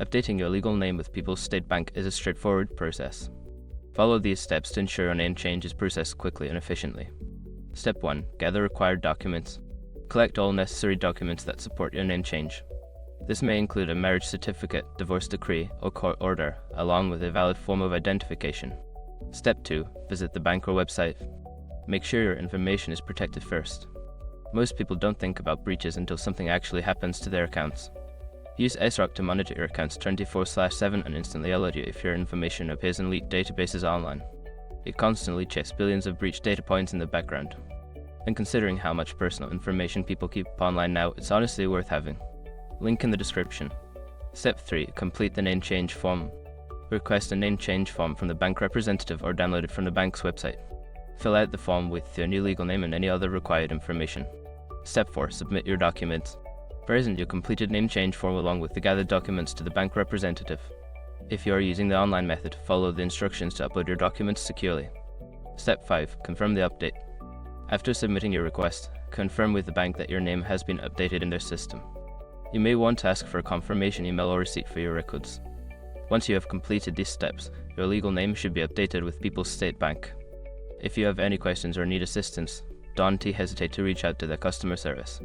Updating your legal name with People's State Bank is a straightforward process. Follow these steps to ensure your name change is processed quickly and efficiently. Step 1. Gather required documents. Collect all necessary documents that support your name change. This may include a marriage certificate, divorce decree, or court order, along with a valid form of identification. Step 2. Visit the bank or website. Make sure your information is protected first. Most people don't think about breaches until something actually happens to their accounts. Use SROC to monitor your accounts 24/7 and instantly alert you if your information appears in leaked databases online. It constantly checks billions of breached data points in the background. And considering how much personal information people keep online now, it's honestly worth having. Link in the description. Step 3. Complete the name change form. Request a name change form from the bank representative or download it from the bank's website. Fill out the form with your new legal name and any other required information. Step 4. Submit your documents. Present your completed name change form along with the gathered documents to the bank representative. If you are using the online method, follow the instructions to upload your documents securely. Step 5. Confirm the update. After submitting your request, confirm with the bank that your name has been updated in their system. You may want to ask for a confirmation email or receipt for your records. Once you have completed these steps, your legal name should be updated with People's State Bank. If you have any questions or need assistance, don't hesitate to reach out to their customer service.